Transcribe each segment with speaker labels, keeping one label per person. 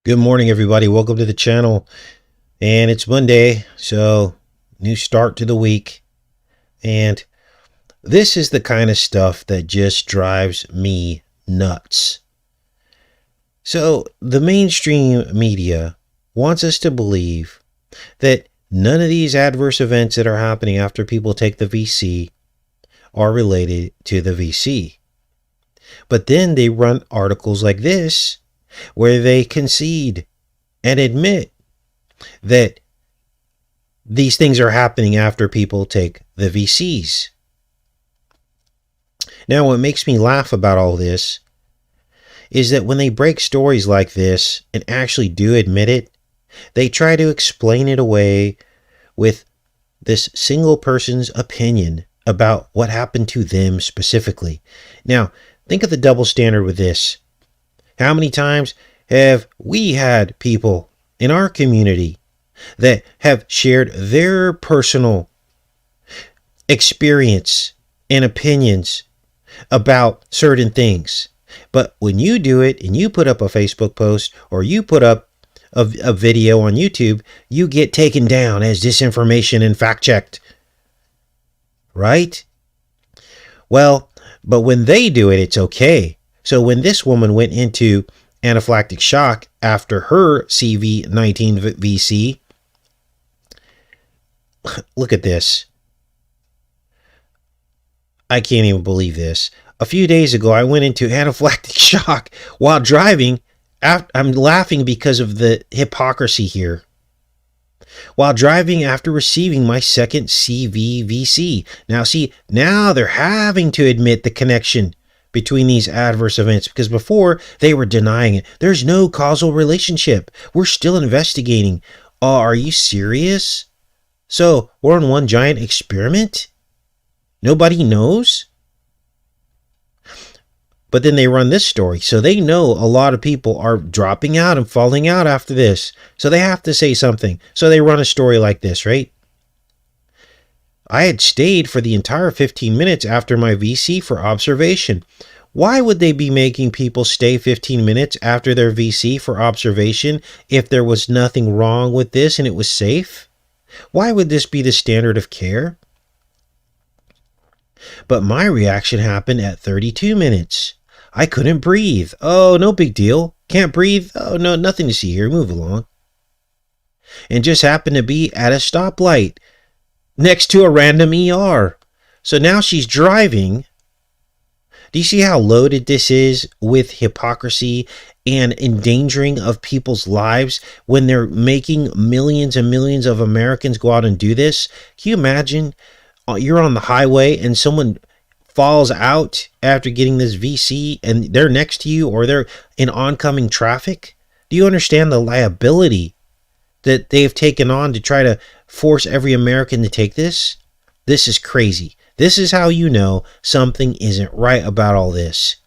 Speaker 1: Good morning, everybody. Welcome to the channel. And it's Monday, so new start to the week. And this is the kind of stuff that just drives me nuts. So the mainstream media wants us to believe that none of these adverse events that are happening after people take the VC are related to the VC. But then they run articles like this where they concede and admit that these things are happening after people take the VCs. Now, what makes me laugh about all this is that when they break stories like this and actually do admit it, they try to explain it away with this single person's opinion about what happened to them specifically. Now, think of the double standard with this. How many times have we had people in our community that have shared their personal experience and opinions about certain things? But when you do it and you put up a Facebook post or you put up a video on YouTube, you get taken down as disinformation and fact-checked. Right? Well, but when they do it, it's okay. So when this woman went into anaphylactic shock after her CV-19 VC, look at this. I can't even believe this. A few days ago, I went into anaphylactic shock while driving. I'm laughing because of the hypocrisy here. While driving after receiving my second CVVC. Now see, now they're having to admit the connection between these adverse events, because before they were denying it. There's no causal relationship. We're still investigating. Oh, are you serious? So we're on one giant experiment? Nobody knows? But then they run this story. So they know a lot of people are dropping out and falling out after this. So they have to say something. So they run a story like this, right? I had stayed for the entire 15 minutes after my VC for observation. Why would they be making people stay 15 minutes after their VC for observation if there was nothing wrong with this and it was safe? Why would this be the standard of care? But my reaction happened at 32 minutes. I couldn't breathe. Oh, no big deal. Can't breathe? Oh, no, nothing to see here. Move along. And just happened to be at a stoplight next to a random ER. So now she's driving. Do you see how loaded this is with hypocrisy and endangering of people's lives when they're making millions and millions of Americans go out and do this? Can you imagine you're on the highway and someone falls out after getting this VC and they're next to you or they're in oncoming traffic? Do you understand the liability that they've taken on to try to force every American to take this? This is crazy. This is how you know something isn't right about all this.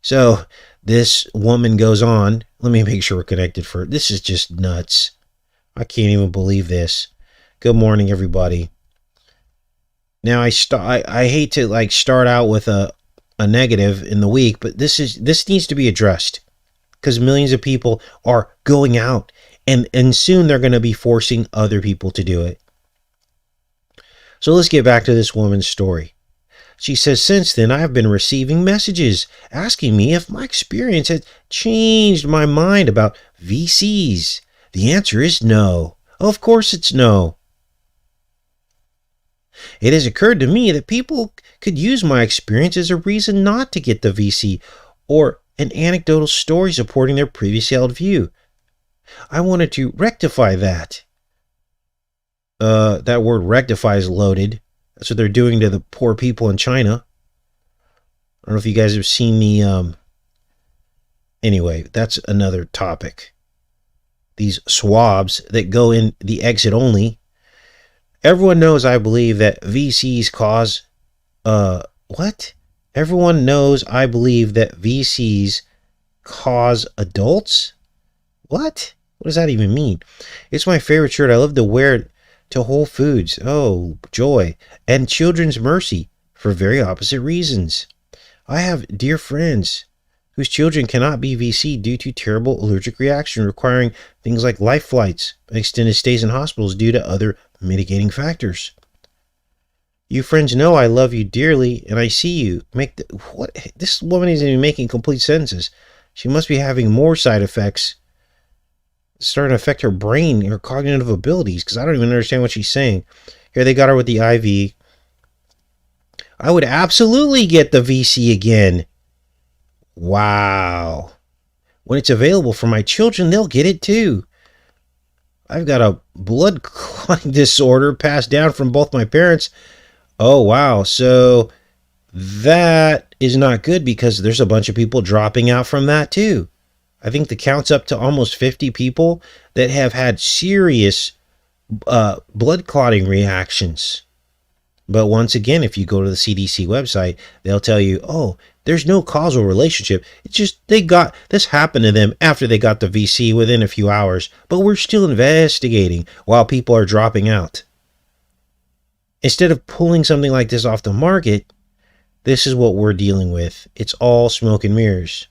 Speaker 1: So this woman goes on. Let me make sure we're connected for this is just nuts. I can't even believe this. Good morning, everybody. Now I hate to start out with a negative in the week, but this needs to be addressed because millions of people are going out and soon they're going to be forcing other people to do it. So let's get back to this woman's story. She says, since then, I have been receiving messages asking me if my experience had changed my mind about VCs. The answer is no. Of course it's no. It has occurred to me that people could use my experience as a reason not to get the VC or an anecdotal story supporting their previously held view. I wanted to rectify that. That word rectify is loaded. That's what they're doing to the poor people in China. I don't know if you guys have seen the... Anyway, that's another topic. These swabs that go in the exit only. Everyone knows, I believe, that VCs cause... What? Everyone knows, I believe, that VCs cause adults? What? What does that even mean? It's my favorite shirt. I love to wear it to Whole Foods. Oh, joy. And Children's Mercy for very opposite reasons. I have dear friends whose children cannot be VC due to terrible allergic reaction requiring things like life flights and extended stays in hospitals due to other mitigating factors. You friends know I love you dearly, and I see you make what? This woman isn't even making complete sentences. She must be having more side effects starting to affect her brain, her cognitive abilities, because I don't even understand what she's saying. Here they got her with the IV. I would absolutely get the VC again. Wow. When it's available for my children, they'll get it too. I've got a blood clotting disorder passed down from both my parents. Oh, wow. So that is not good because there's a bunch of people dropping out from that too. I think the count's up to almost 50 people that have had serious blood clotting reactions. But once again, if you go to the CDC website, they'll tell you, oh, there's no causal relationship. It's just this happened to them after they got the VC within a few hours. But we're still investigating while people are dropping out. Instead of pulling something like this off the market, this is what we're dealing with. It's all smoke and mirrors.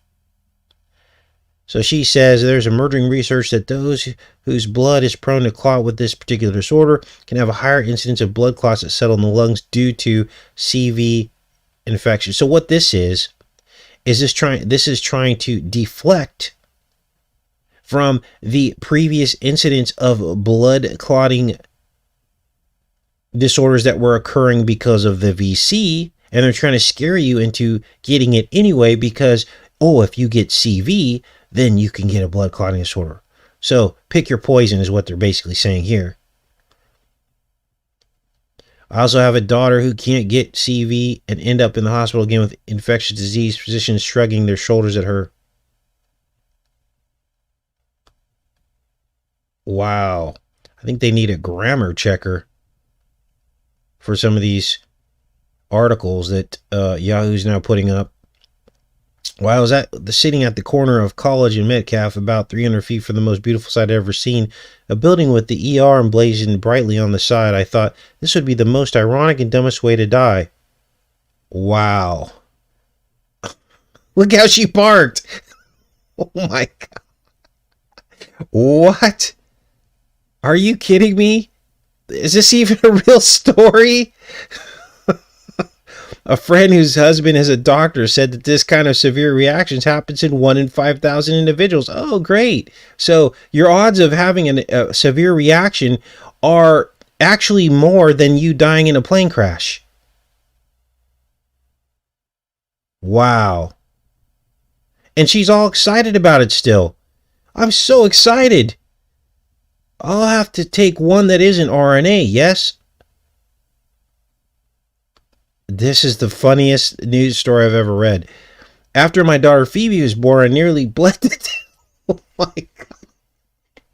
Speaker 1: So she says there's emerging research that those whose blood is prone to clot with this particular disorder can have a higher incidence of blood clots that settle in the lungs due to CV infection. So what this is this trying to deflect from the previous incidents of blood clotting disorders that were occurring because of the VC, and they're trying to scare you into getting it anyway because, oh, if you get CV, then you can get a blood clotting disorder. So pick your poison is what they're basically saying here. I also have a daughter who can't get CV and end up in the hospital again with infectious disease, physicians shrugging their shoulders at her. Wow. I think they need a grammar checker for some of these articles that Yahoo's now putting up. While I was sitting at the corner of College and Metcalf, about 300 feet from the most beautiful sight I've ever seen, a building with the ER emblazoned brightly on the side, I thought this would be the most ironic and dumbest way to die. Wow. Look how she parked. Oh my God. What? Are you kidding me? Is this even a real story? A friend whose husband is a doctor said that this kind of severe reactions happens in 1 in 5,000 individuals. Oh, great. So your odds of having a severe reaction are actually more than you dying in a plane crash. Wow. And she's all excited about it still. I'm so excited. I'll have to take one that isn't RNA, yes? This is the funniest news story I've ever read. After my daughter Phoebe was born, I nearly bled to death. Oh my God.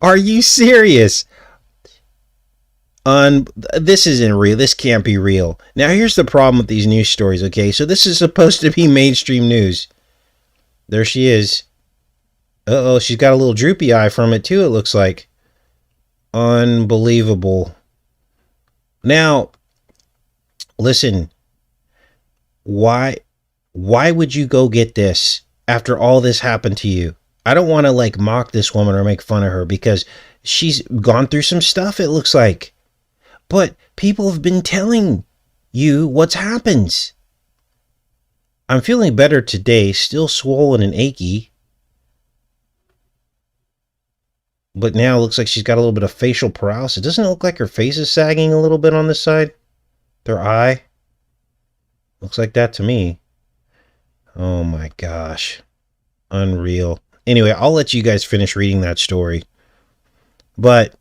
Speaker 1: Are you serious? This isn't real. This can't be real. Now, here's the problem with these news stories, okay? So this is supposed to be mainstream news. There she is. Uh-oh, she's got a little droopy eye from it, too, it looks like. Unbelievable. Now, listen, why would you go get this after all this happened to you? I don't want to mock this woman or make fun of her because she's gone through some stuff, it looks like. But people have been telling you what's happened. I'm feeling better today, still swollen and achy. But now it looks like she's got a little bit of facial paralysis. Doesn't it look like her face is sagging a little bit on this side? Their eye? Looks like that to me. Oh my gosh. Unreal. Anyway, I'll let you guys finish reading that story. But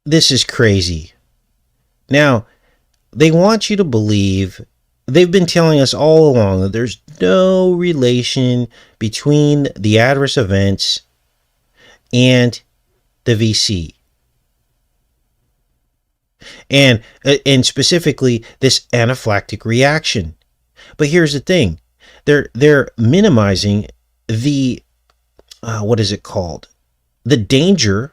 Speaker 1: this is crazy. Now, they want you to believe, they've been telling us all along that there's no relation between the adverse events and the VC. And specifically this anaphylactic reaction. But here's the thing. They're minimizing the what is it called? The danger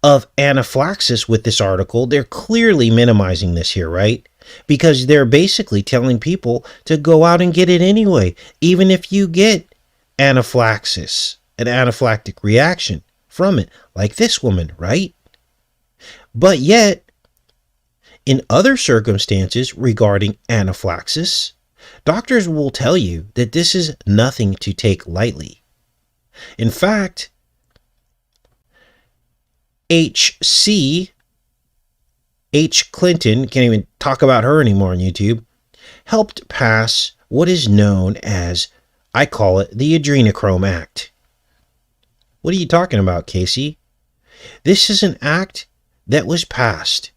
Speaker 1: of anaphylaxis with this article. They're clearly minimizing this here, right? because they're basically telling people to go out and get it anyway, even if you get anaphylaxis, an anaphylactic reaction from it, like this woman, right? But yet, in other circumstances regarding anaphylaxis, doctors will tell you that this is nothing to take lightly. In fact, H. Clinton, can't even talk about her anymore on YouTube, helped pass what is known as, I call it, the Adrenochrome Act. What are you talking about, Casey? This is an act that was passed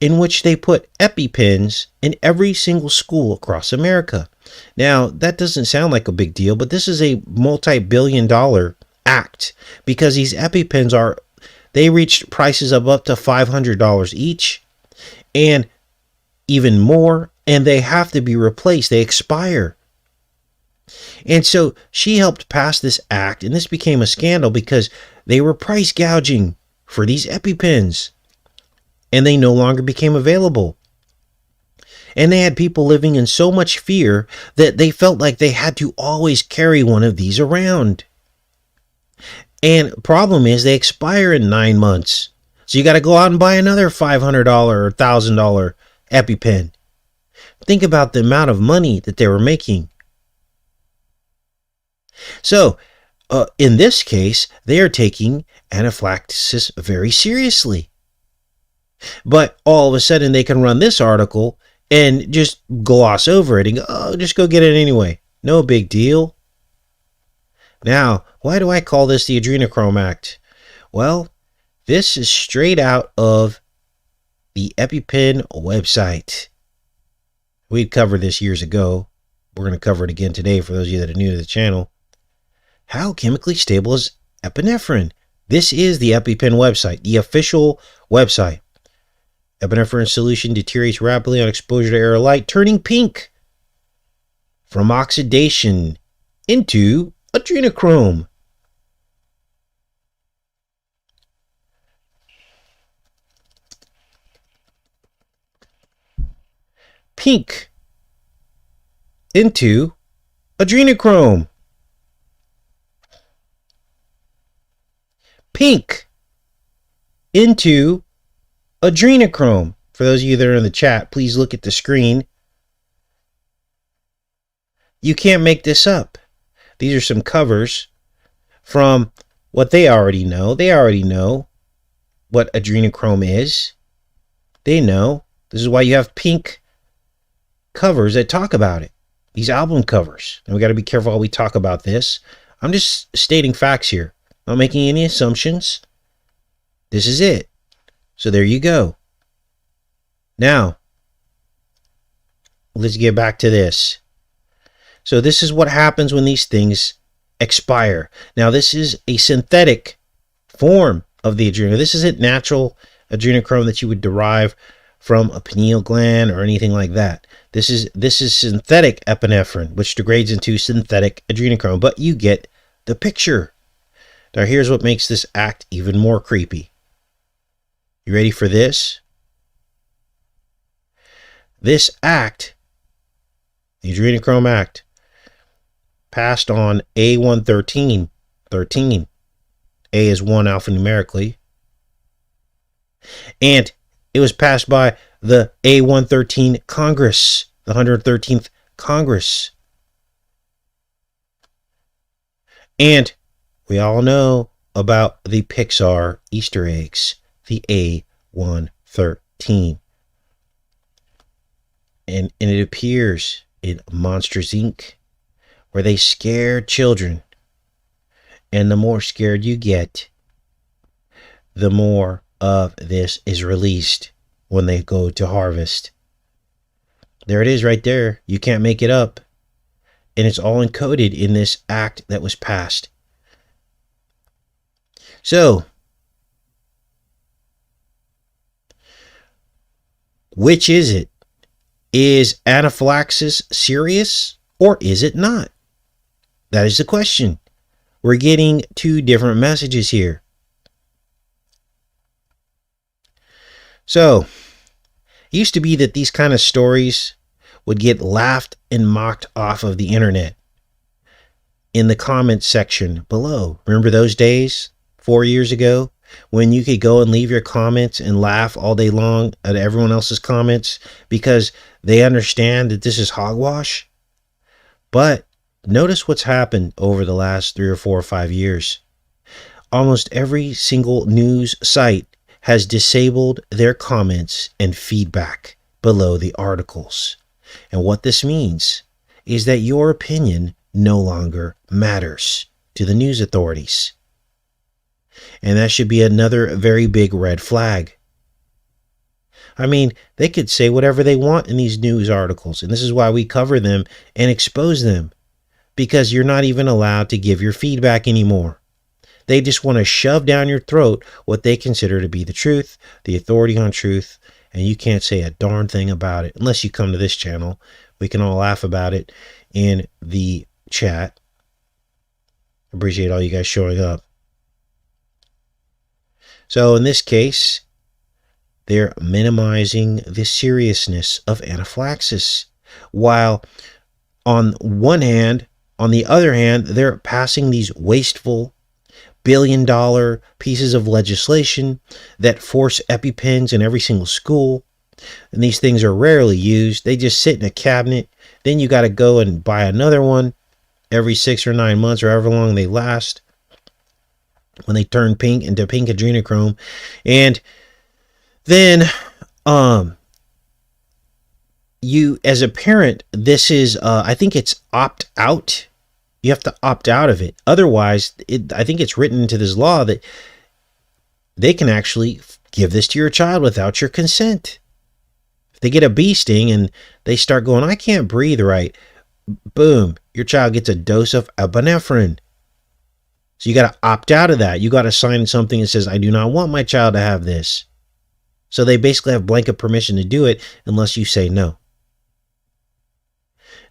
Speaker 1: in which they put EpiPens in every single school across America. Now, that doesn't sound like a big deal, but this is a multi-billion-dollar act because these EpiPens they reached prices of up to $500 each and even more, and they have to be replaced. They expire. And so she helped pass this act, and this became a scandal because they were price gouging for these EpiPens, and they no longer became available. And they had people living in so much fear that they felt like they had to always carry one of these around. And problem is they expire in 9 months. So you got to go out and buy another $500 or $1,000 EpiPen. Think about the amount of money that they were making. So in this case, they are taking anaphylaxis very seriously. But all of a sudden they can run this article and just gloss over it and go, oh, just go get it anyway. No big deal. Now, why do I call this the Adrenochrome Act? Well, this is straight out of the Epipen website. We covered this years ago. We're going to cover it again today for those of you that are new to the channel. How chemically stable is epinephrine? This is the Epipen website, the official website. Epinephrine solution deteriorates rapidly on exposure to air or light, turning pink from oxidation into adrenochrome. Pink into adrenochrome. Pink into adrenochrome. For those of you that are in the chat, please look at the screen. You can't make this up. These are some covers from what they already know. They already know what adrenochrome is. They know. This is why you have pink covers that talk about it. These album covers. And we got to be careful how we talk about this. I'm just stating facts here. Not making any assumptions. This is it. So there you go. Now, let's get back to this. So this is what happens when these things expire. Now, this is a synthetic form of the adrenochrome. This isn't natural adrenochrome that you would derive from a pineal gland or anything like that. This is synthetic epinephrine, which degrades into synthetic adrenochrome. But you get the picture. Now, here's what makes this act even more creepy. You ready for this? This act, the Adrenochrome Act, passed on A113. 13. A is 1 alphanumerically. And it was passed by the A113 Congress, the 113th Congress. And we all know about the Pixar Easter eggs, the A113. And it appears in Monsters, Inc., where they scare children. And the more scared you get, the more of this is released when they go to harvest. There it is right there. You can't make it up. And it's all encoded in this act that was passed. So, which is it? Is anaphylaxis serious or is it not? That is the question. We're getting two different messages here. So, It used to be that these kind of stories would get laughed and mocked off of the internet in the comments section below. Remember those days 4 years ago when you could go and leave your comments and laugh all day long at everyone else's comments because they understand that this is hogwash? But notice what's happened over the last 3 or 4 or 5 years. Almost every single news site has disabled their comments and feedback below the articles. And what this means is that your opinion no longer matters to the news authorities. And that should be another very big red flag. I mean, they could say whatever they want in these news articles, and this is why we cover them and expose them, because you're not even allowed to give your feedback anymore. They just want to shove down your throat what they consider to be the truth, the authority on truth, and you can't say a darn thing about it unless you come to this channel. We can all laugh about it in the chat. Appreciate all you guys showing up. So in this case, they're minimizing the seriousness of anaphylaxis, while on the other hand, they're passing these wasteful billion-dollar pieces of legislation that force EpiPens in every single school. And these things are rarely used. They just sit in a cabinet. Then you got to go and buy another one every 6 or 9 months or however long they last when they turn pink into pink adrenochrome. And then you, as a parent, this is, I think it's opt out. You have to opt out of it. Otherwise, I think it's written into this law that they can actually give this to your child without your consent. If they get a bee sting and they start going, I can't breathe right, boom, your child gets a dose of epinephrine. So you got to opt out of that. You got to sign something that says, I do not want my child to have this. So they basically have blanket permission to do it unless you say no.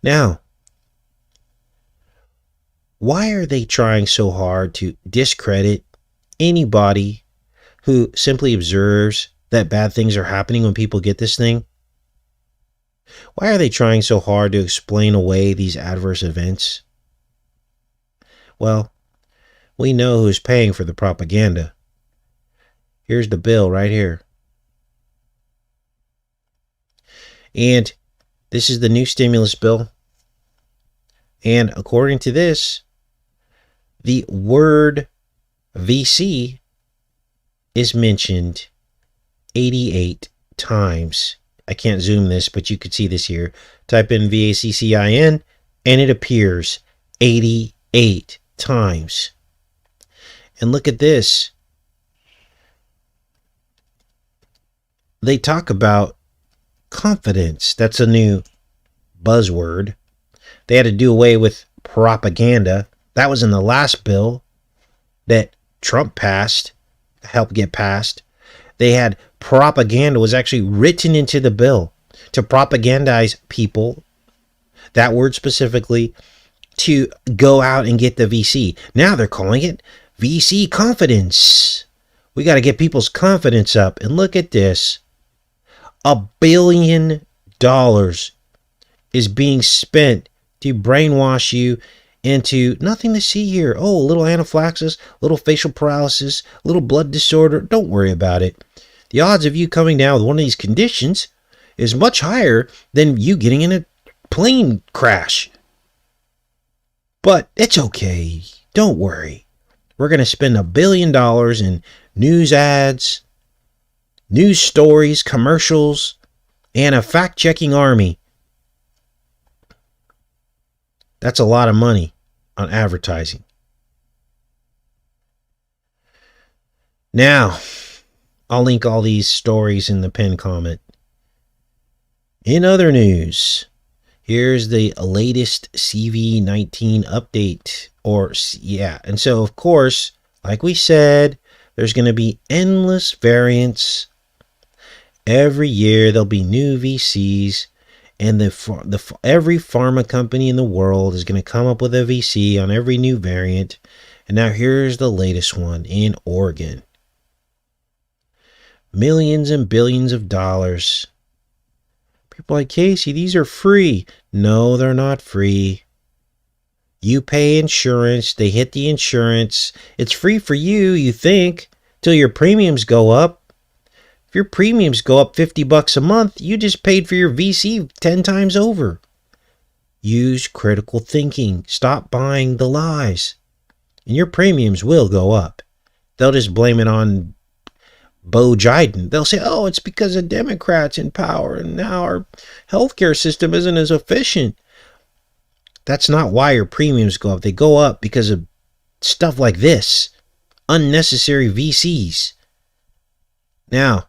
Speaker 1: Now, why are they trying so hard to discredit anybody who simply observes that bad things are happening when people get this thing? Why are they trying so hard to explain away these adverse events? Well, we know who's paying for the propaganda. Here's the bill right here. And this is the new stimulus bill. And according to this, the word VC is mentioned 88 times. I can't zoom this, but you could see this here. Type in VACCIN and it appears 88 times. And look at this. They talk about confidence. That's a new buzzword. They had to do away with propaganda. That was in the last bill that Trump passed, helped get passed. They had propaganda was actually written into the bill to propagandize people, that word specifically, to go out and get the VC. Now they're calling it VC confidence. We got to get people's confidence up. And look at this. $1 billion is being spent to brainwash you into nothing to see here. Oh, a little anaphylaxis, little facial paralysis, little blood disorder. Don't worry about it. The odds of you coming down with one of these conditions is much higher than you getting in a plane crash. But it's okay. Don't worry. We're going to spend $1 billion in news ads, news stories, commercials, and a fact-checking army. That's a lot of money on advertising. Now, I'll link all these stories in the pinned comment. In other news, here's the latest CV19 update. And so, of course, like we said, there's going to be endless variants. Every year, there'll be new VCs. And every pharma company in the world is going to come up with a VC on every new variant. And now here's the latest one in Oregon. Millions and billions of dollars People are like, Casey, these are free. No, they're not free. You pay insurance. They hit the insurance. It's free for you, you think, till your premiums go up. If your premiums go up $50 a month, you just paid for your VC 10 times over. Use critical thinking. Stop buying the lies. And your premiums will go up. They'll just blame it on Bo Biden. They'll say, oh, it's because of Democrats in power and now our healthcare system isn't as efficient. That's not why your premiums go up. They go up because of stuff like this. Unnecessary VCs. Now,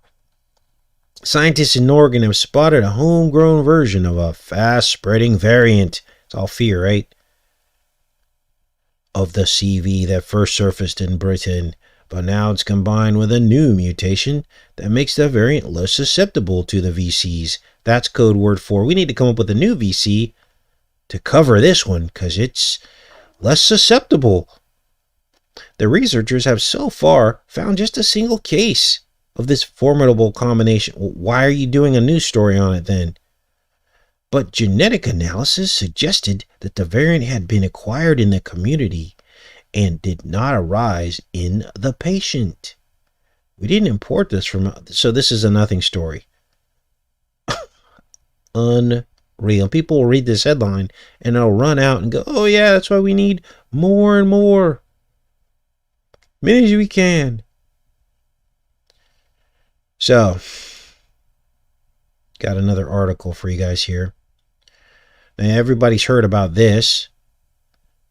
Speaker 1: scientists in Oregon have spotted a homegrown version of a fast-spreading variant. It's all fear, right? Of the CV that first surfaced in Britain. But now it's combined with a new mutation that makes the variant less susceptible to the VCs. That's code word for we need to come up with a new VC to cover this one because it's less susceptible. The researchers have so far found just a single case of this formidable combination. Why are you doing a news story on it then? But genetic analysis suggested that the variant had been acquired in the community and did not arise in the patient. We didn't import this from, so this is a nothing story. Unreal. People will read this headline and they'll run out and go, oh yeah, that's why we need more and more. Many as we can. So, got another article for you guys here. Now, everybody's heard about this.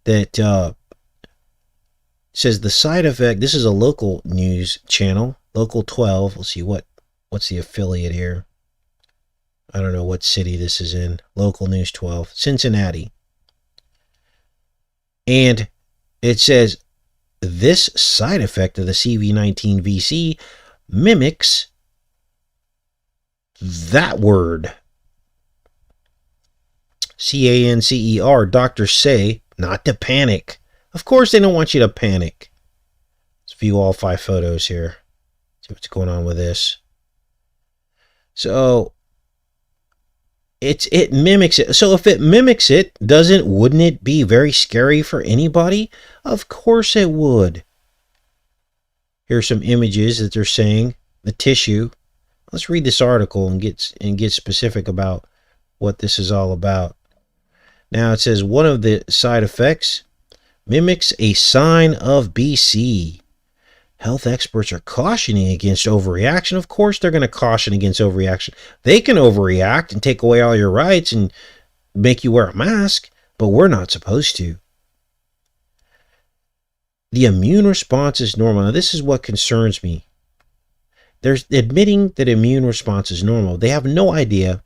Speaker 1: That says the side effect. This is a local news channel, Local 12. We'll see what's the affiliate here. I don't know what city this is in. Local News 12, Cincinnati. And it says this side effect of the CV19 VC mimics that word. CANCER. Doctors say not to panic. Of course they don't want you to panic. Let's view all 5 photos here. See what's going on with this. So it mimics it. So if it mimics it, wouldn't it be very scary for anybody? Of course it would. Here's some images that they're saying. The tissue. Let's read this article and get specific about what this is all about. Now it says one of the side effects mimics a sign of BC. Health experts are cautioning against overreaction. Of course they're going to caution against overreaction. They can overreact and take away all your rights and make you wear a mask, but we're not supposed to. The immune response is normal. Now this is what concerns me. They're admitting that immune response is normal. They have no idea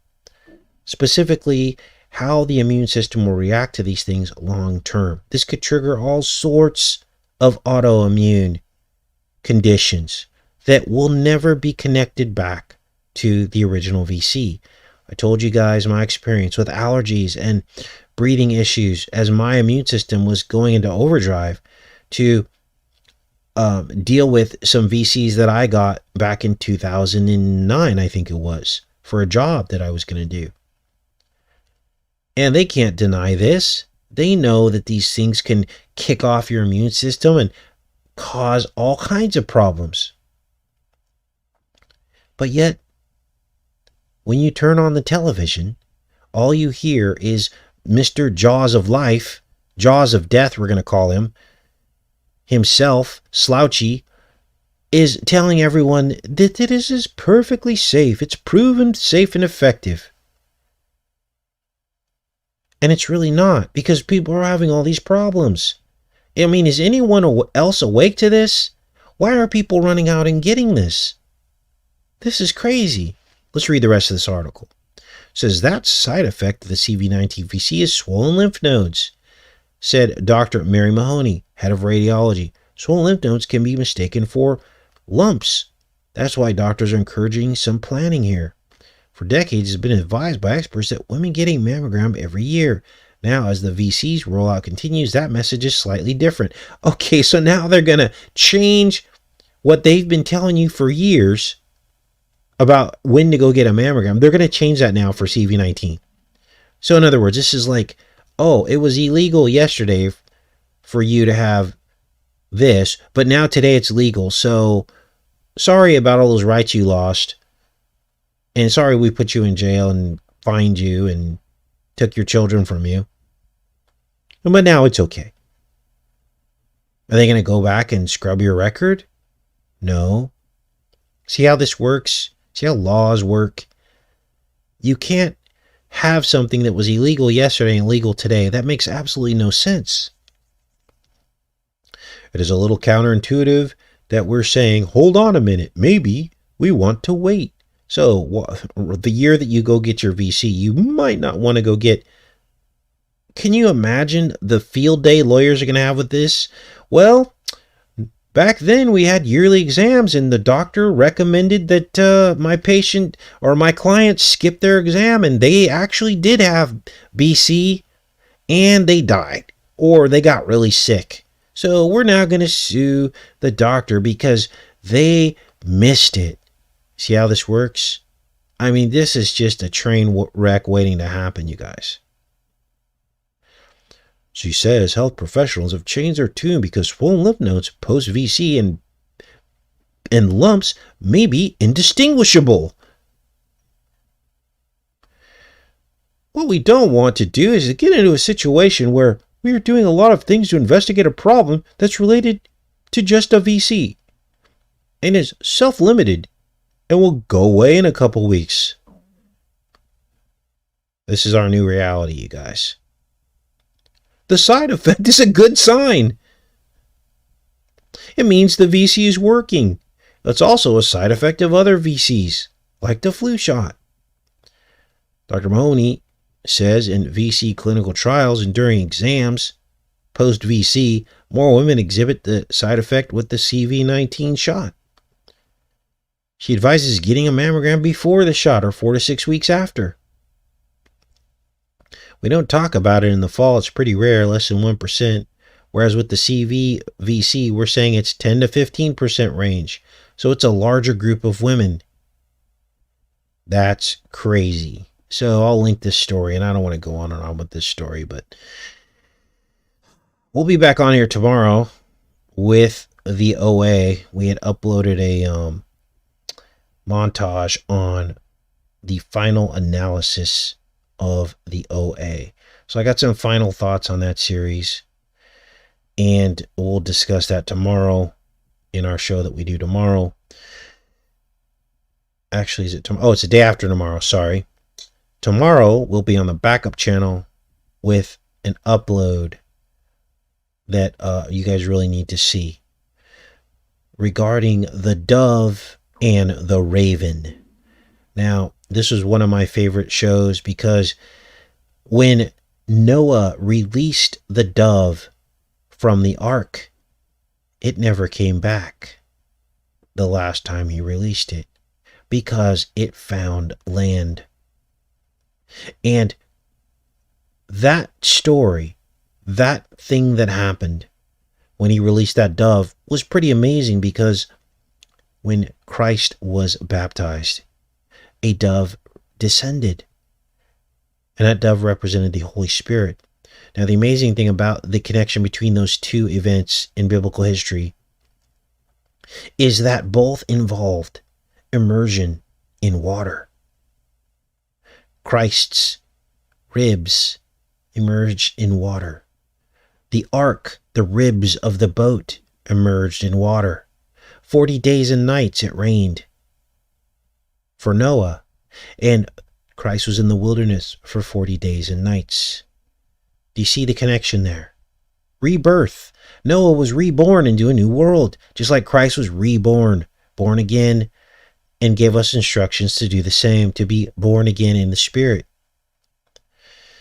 Speaker 1: specifically how the immune system will react to these things long term. This could trigger all sorts of autoimmune conditions that will never be connected back to the original VC. I told you guys my experience with allergies and breathing issues as my immune system was going into overdrive to deal with some VCs that I got back in 2009, I think it was, for a job that I was going to do. And they can't deny this. They know that these things can kick off your immune system and cause all kinds of problems. But yet, when you turn on the television, all you hear is Mr. Jaws of Life, Jaws of Death, we're going to call him, himself, Slouchy, is telling everyone that this is perfectly safe. It's proven safe and effective. And it's really not, because people are having all these problems. I mean, is anyone else awake to this? Why are people running out and getting this? This is crazy. Let's read the rest of this article. It says that side effect of the CV19 VC is swollen lymph nodes, said Dr. Mary Mahoney, head of radiology. Swollen lymph nodes can be mistaken for lumps. That's why doctors are encouraging some planning here. For decades, it's been advised by experts that women get a mammogram every year. Now, as the VC's rollout continues, that message is slightly different. Okay, so now they're going to change what they've been telling you for years about when to go get a mammogram. They're going to change that now for CV19. So in other words, this is like, oh, it was illegal yesterday for you to have this, but now today it's legal. So sorry about all those rights you lost. And sorry we put you in jail and fined you and took your children from you. But now it's okay. Are they going to go back and scrub your record? No. See how this works? See how laws work? You can't have something that was illegal yesterday and legal today. That makes absolutely no sense. It is a little counterintuitive that we're saying, hold on a minute, maybe we want to wait. So the year that you go get your VC, you might not want to go get. Can you imagine the field day lawyers are going to have with this? Well, back then we had yearly exams and the doctor recommended that my patient or my client skip their exam, and they actually did have BC and they died or they got really sick. So we're now going to sue the doctor because they missed it. See how this works? I mean, this is just a train wreck waiting to happen, you guys. She says health professionals have changed their tune because swollen lymph nodes post-VC and lumps may be indistinguishable. What we don't want to do is to get into a situation where we are doing a lot of things to investigate a problem that's related to just a VC and is self-limited and will go away in a couple weeks. This is our new reality, you guys. The side effect is a good sign. It means the VC is working. That's also a side effect of other VCs, like the flu shot. Dr. Mahoney says in VC clinical trials and during exams, post-VC, more women exhibit the side effect with the CV19 shot. She advises getting a mammogram before the shot or 4 to 6 weeks after. We don't talk about it in the fall. It's pretty rare, less than 1%. Whereas with the CVVC, we're saying it's 10 to 15% range. So it's a larger group of women. That's crazy. So I'll link this story, and I don't want to go on and on with this story, but we'll be back on here tomorrow with the OA. We had uploaded a montage on the final analysis of the OA. So I got some final thoughts on that series, and we'll discuss that tomorrow in our show that we do tomorrow. Actually, is it tomorrow? Oh, it's the day after tomorrow. Sorry. Tomorrow we'll be on the backup channel with an upload that you guys really need to see regarding the dove and the raven. Now, this was one of my favorite shows because when Noah released the dove from the ark, it never came back the last time he released it because it found land. And that story, that thing that happened when he released that dove was pretty amazing because when Christ was baptized, a dove descended. And that dove represented the Holy Spirit. Now, the amazing thing about the connection between those two events in biblical history is that both involved immersion in water. Christ's ribs emerged in water. The ark, the ribs of the boat, emerged in water. 40 days and nights it rained for Noah, and Christ was in the wilderness for 40 days and nights. Do you see the connection there? Rebirth. Noah was reborn into a new world, just like Christ was reborn, born again, and gave us instructions to do the same, to be born again in the Spirit.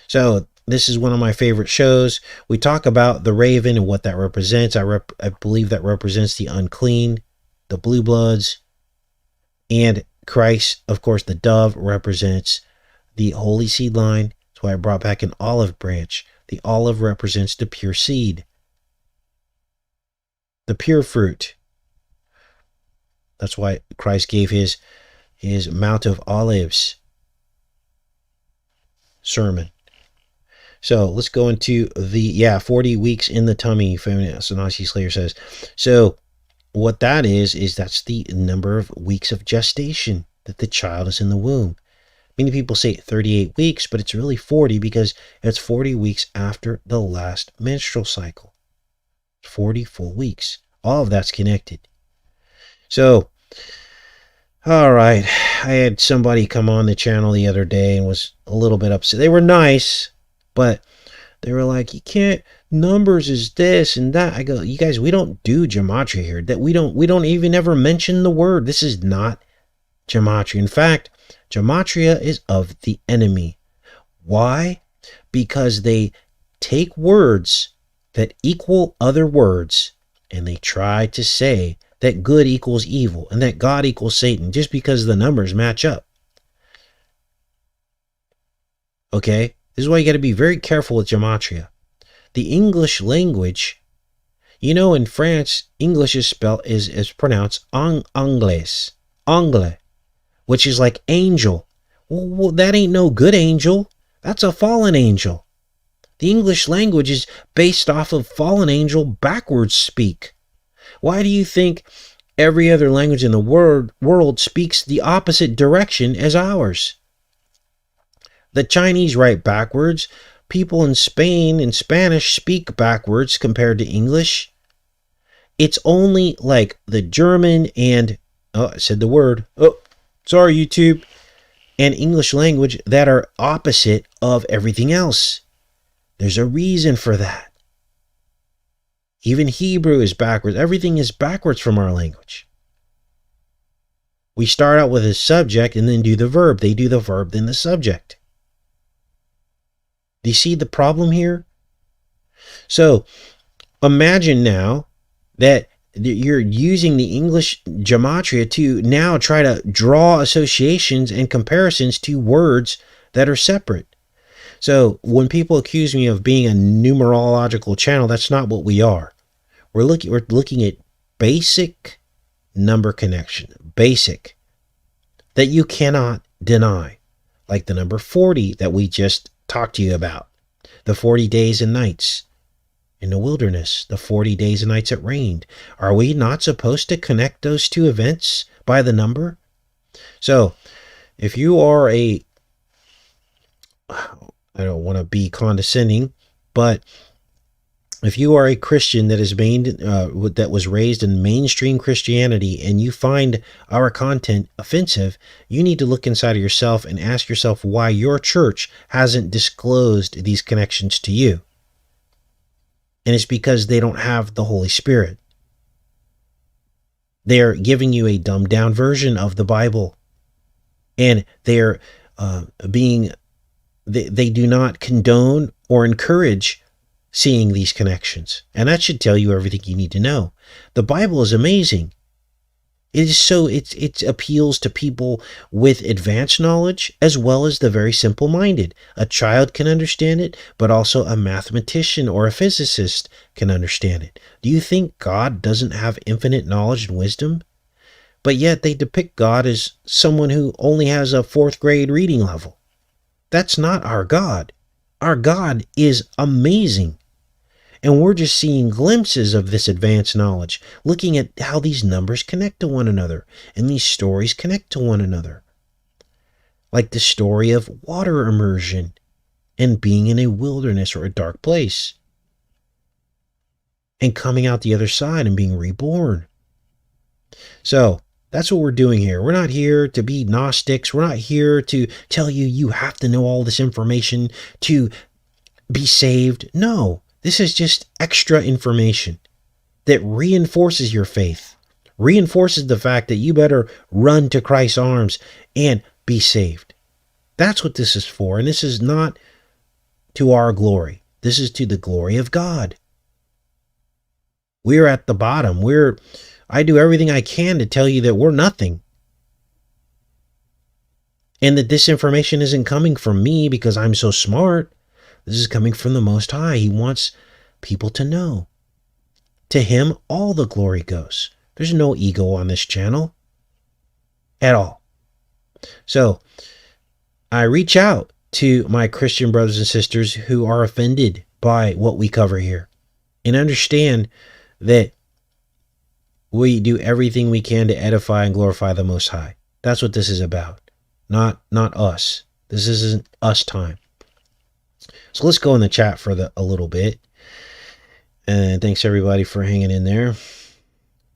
Speaker 1: So this is one of my favorite shows. We talk about the raven and what that represents. I believe that represents the unclean, the blue bloods, and Christ, of course, the dove represents the holy seed line. That's why I brought back an olive branch. The olive represents the pure seed, the pure fruit. That's why Christ gave his his Mount of Olives sermon. So let's go into the 40 weeks in the tummy. Sanasi Slayer says. So what that is that's the number of weeks of gestation that the child is in the womb. Many people say 38 weeks, but it's really 40 because it's 40 weeks after the last menstrual cycle. 40 full weeks. All of that's connected. So, all right. I had somebody come on the channel the other day and was a little bit upset. They were nice, but they were like, you can't, numbers is this and that. I go, you guys, we don't do gematria here. That we don't even ever mention the word. This is not gematria. In fact, gematria is of the enemy. Why? Because they take words that equal other words and they try to say that good equals evil and that God equals Satan just because the numbers match up. Okay? This is why you got to be very careful with gematria. The English language, in France, English is pronounced anglais, anglais, which is like angel. Well, that ain't no good angel. That's a fallen angel. The English language is based off of fallen angel backwards speak. Why do you think every other language in the world speaks the opposite direction as ours? The Chinese write backwards. People in Spain and Spanish speak backwards compared to English. It's only like the German and, I said the word. Oh, sorry, YouTube. And English language that are opposite of everything else. There's a reason for that. Even Hebrew is backwards. Everything is backwards from our language. We start out with a subject and then do the verb. They do the verb, then the subject. Do you see the problem here? So imagine now that you're using the English gematria to now try to draw associations and comparisons to words that are separate. So when people accuse me of being a numerological channel, that's not what we are. We're looking at basic number connection, basic, that you cannot deny, like the number 40 that we just talked to you about, the 40 days and nights in the wilderness, the 40 days and nights it rained. Are we not supposed to connect those two events by the number? So if you are I don't want to be condescending, but if you are a Christian that is that was raised in mainstream Christianity and you find our content offensive, you need to look inside of yourself and ask yourself why your church hasn't disclosed these connections to you. And it's because they don't have the Holy Spirit. They're giving you a dumbed down version of the Bible. And they're they do not condone or encourage seeing these connections. And that should tell you everything you need to know. The Bible is amazing. It appeals to people with advanced knowledge as well as the very simple-minded. A child can understand it, but also a mathematician or a physicist can understand it. Do you think God doesn't have infinite knowledge and wisdom? But yet they depict God as someone who only has a 4th grade reading level. That's not our God. Our God is amazing. And we're just seeing glimpses of this advanced knowledge, looking at how these numbers connect to one another and these stories connect to one another. Like the story of water immersion and being in a wilderness or a dark place and coming out the other side and being reborn. So that's what we're doing here. We're not here to be Gnostics. We're not here to tell you you have to know all this information to be saved. No. This is just extra information that reinforces your faith, reinforces the fact that you better run to Christ's arms and be saved. That's what this is for. And this is not to our glory. This is to the glory of God. We're at the bottom. I do everything I can to tell you that we're nothing. And that this information isn't coming from me because I'm so smart. This is coming from the Most High. He wants people to know. To him, all the glory goes. There's no ego on this channel at all. So I reach out to my Christian brothers and sisters who are offended by what we cover here and understand that we do everything we can to edify and glorify the Most High. That's what this is about. Not us. This isn't us time. So let's go in the chat for a little bit. And thanks everybody for hanging in there.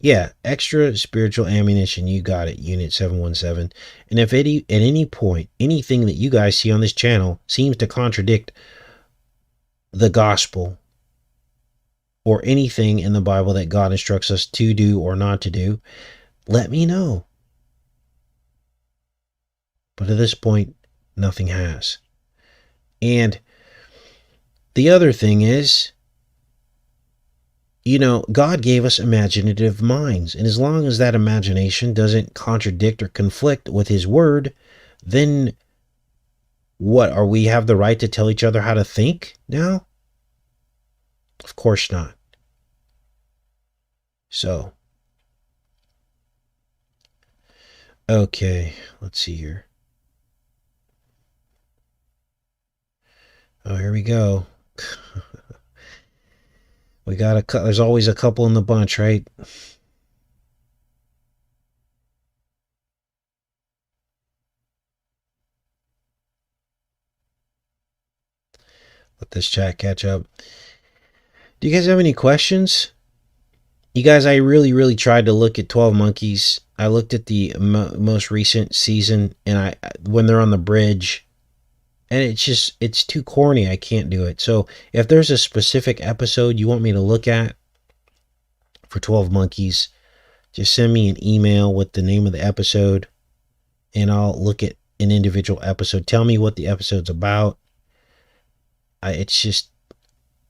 Speaker 1: Yeah, extra spiritual ammunition. You got it, Unit 717. And if at any point, anything that you guys see on this channel seems to contradict the gospel or anything in the Bible that God instructs us to do or not to do, let me know. But at this point, nothing has. And the other thing is, God gave us imaginative minds. And as long as that imagination doesn't contradict or conflict with his word, then what, are we have the right to tell each other how to think now? Of course not. So, okay, let's see here. Oh, here we go. We got there's always a couple in the bunch, right? Let this chat catch up. Do you guys have any questions? You guys, I really tried to look at 12 Monkeys. I looked at the most recent season, and when they're on the bridge, and it's too corny. I can't do it. So if there's a specific episode you want me to look at for 12 Monkeys, just send me an email with the name of the episode, and I'll look at an individual episode. Tell me what the episode's about. It's just,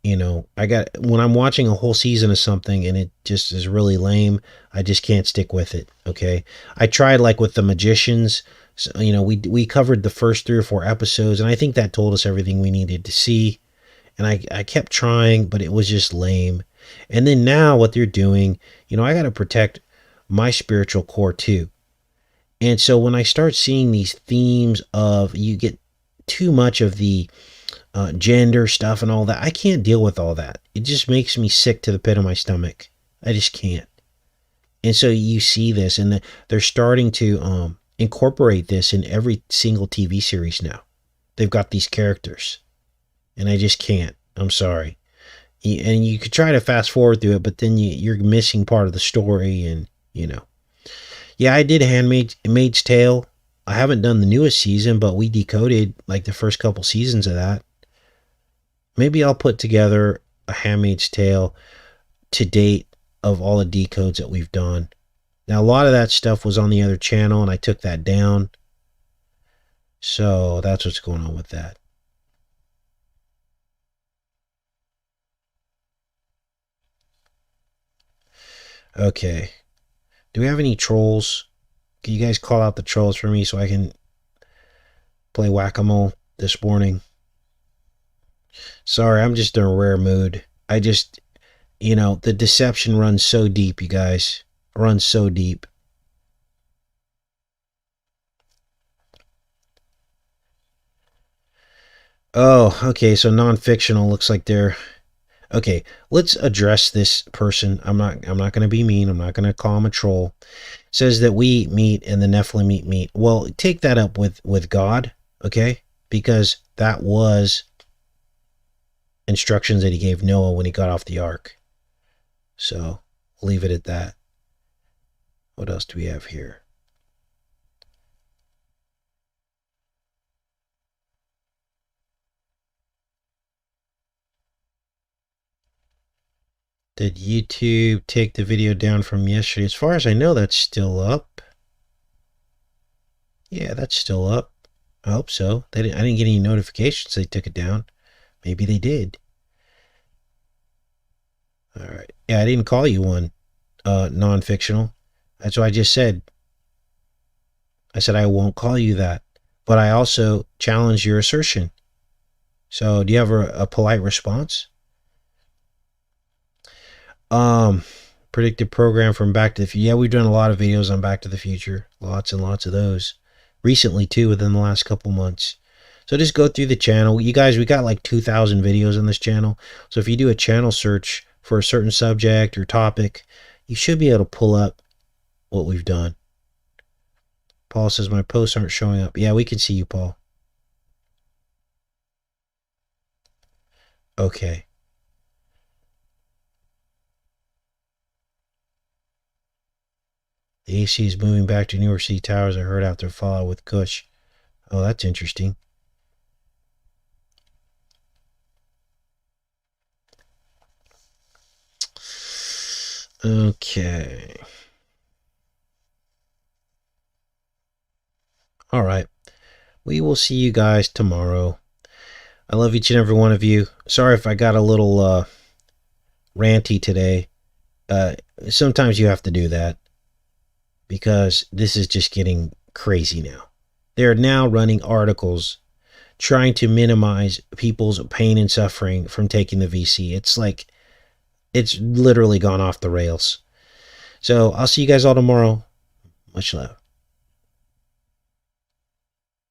Speaker 1: when I'm watching a whole season of something and it just is really lame, I just can't stick with it. Okay. I tried like with the Magicians. So, we covered the first 3 or 4 episodes, and I think that told us everything we needed to see. And I kept trying, but it was just lame. And then now what they're doing, I got to protect my spiritual core too. And so when I start seeing these themes of, you get too much of the gender stuff and all that, I can't deal with all that. It just makes me sick to the pit of my stomach. I just can't. And so you see this, and they're starting to incorporate this in every single TV series now. They've got these characters, and I just can't. I'm sorry. And you could try to fast forward through it, but then you're missing part of the story, and Yeah, I did Handmaid's Tale. I haven't done the newest season, but we decoded like the first couple seasons of that. Maybe I'll put together a Handmaid's Tale to date of all the decodes that we've done. Now, a lot of that stuff was on the other channel, and I took that down. So that's what's going on with that. Okay. Do we have any trolls? Can you guys call out the trolls for me so I can play whack-a-mole this morning? Sorry, I'm just in a rare mood. I just, the deception runs so deep, you guys. Runs so deep. Oh, okay, so non-fictional looks like they're... Okay, let's address this person. I'm not going to be mean. I'm not going to call him a troll. It says that we meet and the Nephilim eat meat. Well, take that up with God, okay? Because that was instructions that he gave Noah when he got off the ark. So, leave it at that. What else do we have here? Did YouTube take the video down from yesterday? As far as I know, that's still up. Yeah, that's still up. I hope so. I didn't get any notifications they took it down. Maybe they did. All right. Yeah, I didn't call you one non-fictional. That's what I just said. I said I won't call you that. But I also challenge your assertion. So do you have a polite response? Predictive program from Back to the Future. Yeah, we've done a lot of videos on Back to the Future. Lots and lots of those. recently too, within the last couple months. So just go through the channel. You guys, we got like 2,000 videos on this channel. So if you do a channel search for a certain subject or topic, you should be able to pull up what we've done. Paul says my posts aren't showing up. Yeah, we can see you, Paul. Okay. The AC is moving back to New York City Towers, I heard, after fallout with Kush. Oh, that's interesting. Okay. All right. We will see you guys tomorrow. I love each and every one of you. Sorry if I got a little ranty today. Sometimes you have to do that because this is just getting crazy now. They're now running articles trying to minimize people's pain and suffering from taking the VC. It's like, it's literally gone off the rails. So I'll see you guys all tomorrow. Much love.